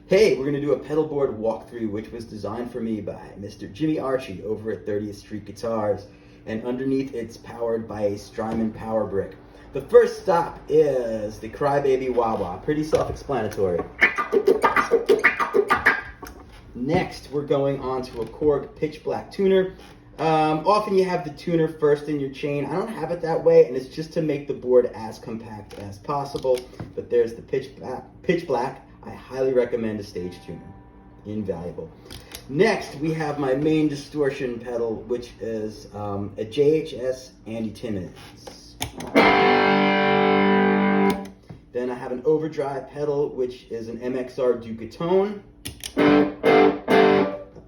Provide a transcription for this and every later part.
Hey, we're going to do a pedalboard walkthrough, which was designed for me by Mr. Jimmy Archie over at 30th Street Guitars, and underneath it's powered by a Strymon power brick. The first stop is the Crybaby Wah-Wah, pretty self-explanatory. Next, we're going on to a Korg pitch black tuner. Often you have the tuner first in your chain. I don't have it that way, and it's just to make the board as compact as possible. But there's the pitch black. I highly recommend a stage tuner. Invaluable. Next, we have my main distortion pedal, which is a JHS Andy Timmons. Then I have an overdrive pedal, which is an MXR Ducatone.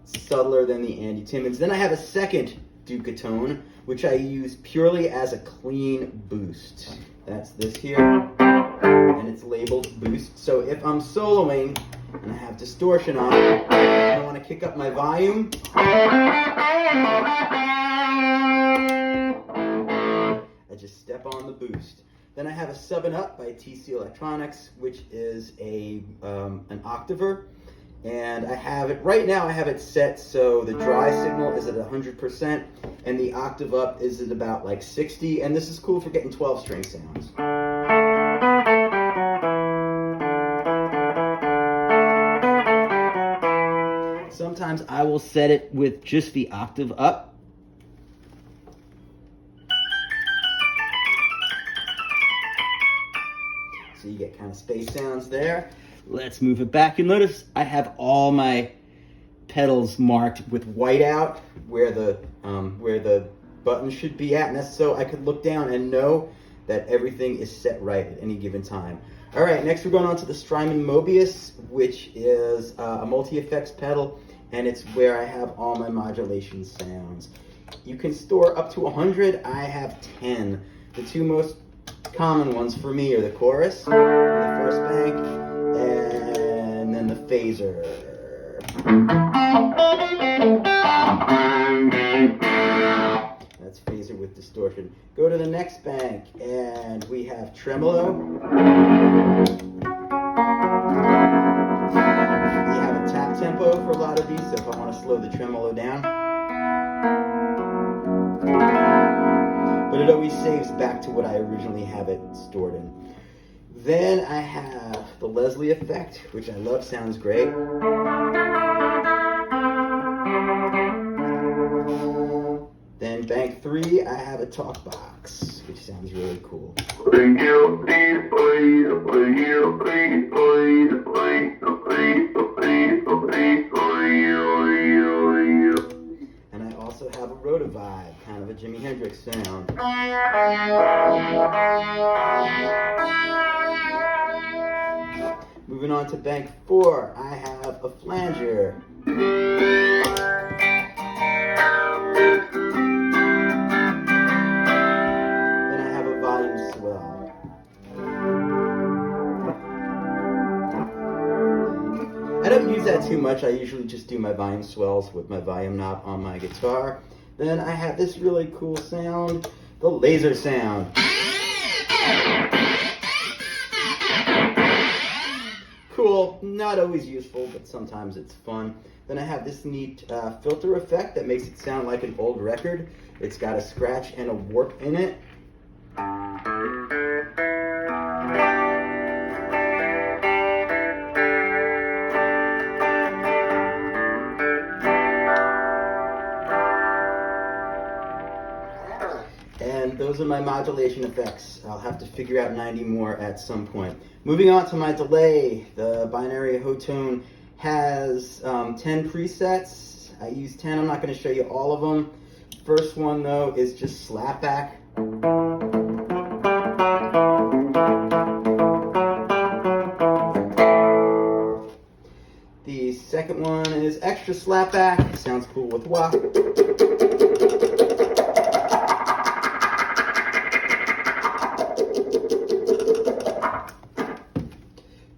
Subtler than the Andy Timmons. Then I have a second Ducatone, which I use purely as a clean boost. That's this here, and it's labeled boost. So if I'm soloing and I have distortion on, and I want to kick up my volume, I just step on the boost. Then I have a 7-Up by TC Electronics, which is an octaver. And I have it, right now I have it set so the dry signal is at 100% and the octave up is at about like 60, and this is cool for getting 12-string sounds. Sometimes I will set it with just the octave up. So you get kind of space sounds there. Let's move it back, and notice I have all my pedals marked with white out where the button should be at, and that's so I could look down and know that everything is set right at any given time. All right, next we're going on to the Strymon Mobius, which is a multi-effects pedal, and it's where I have all my modulation sounds. You can store up to 100. I have 10. The two most common ones for me are the chorus, the first bank, and then the phaser. That's phaser with distortion. Go to the next bank, and we have tremolo. We have a tap tempo for a lot of these, so if I want to slow the tremolo down. But it always saves back to what I originally have it stored in. Then I have the Leslie effect, which I love, sounds great. Then bank 3, I have a talk box, which sounds really cool. And I also have a rotovibe, kind of a Jimi Hendrix sound. Moving on to bank 4, I have a flanger. Then I have a volume swell. I don't use that too much. I usually just do my volume swells with my volume knob on my guitar. Then I have this really cool sound, the laser sound. Cool, not always useful, but sometimes it's fun. Then I have this neat filter effect that makes it sound like an old record. It's got a scratch and a warp in it. And those are my modulation effects. I'll have to figure out 90 more at some point. Moving on to my delay, the binary Hotone has 10 presets. I use 10, I'm not going to show you all of them. First one though is just slapback. The second one is extra slapback, sounds cool with wah.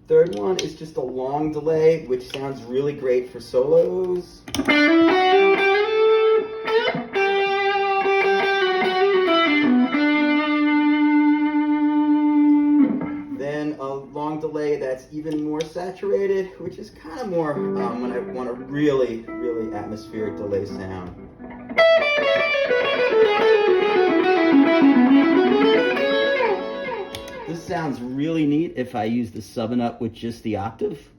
Third one is just a long delay, which sounds really great for solos. Then a long delay that that's even more saturated, which is kind of more when I want a really, really atmospheric delay sound. This sounds really neat if I use the 7-up with just the octave.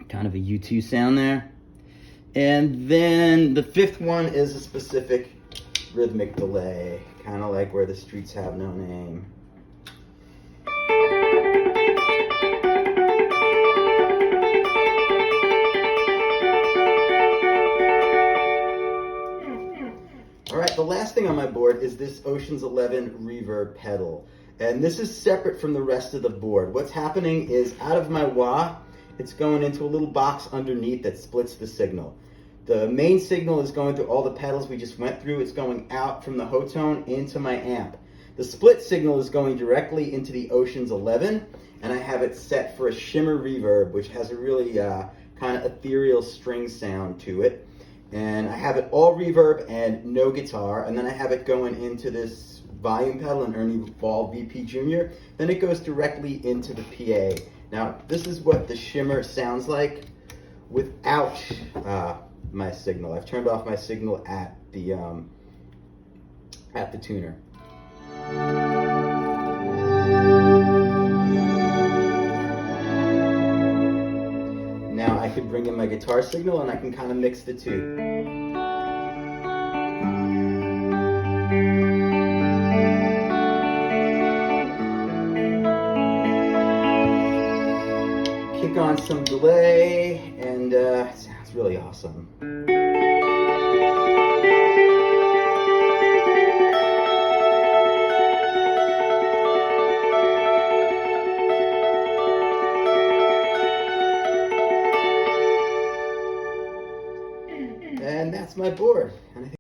Kind of a U2 sound there. And then the 5th one is a specific rhythmic delay, kind of like Where the Streets Have No Name. All right, the last thing on my board is this Ocean's 11 reverb pedal. And this is separate from the rest of the board. What's happening is out of my wah, it's going into a little box underneath that splits the signal. The main signal is going through all the pedals we just went through. It's going out from the Hotone into my amp. The split signal is going directly into the Ocean's 11, and I have it set for a shimmer reverb, which has a really kind of ethereal string sound to it. And I have it all reverb and no guitar, and then I have it going into this volume pedal, an Ernie Ball VP Jr. Then it goes directly into the PA. Now, this is what the shimmer sounds like without my signal. I've turned off my signal at the tuner. Now I could bring in my guitar signal and I can kind of mix the two. Kick on some delay, and it sounds really awesome. And that's my board.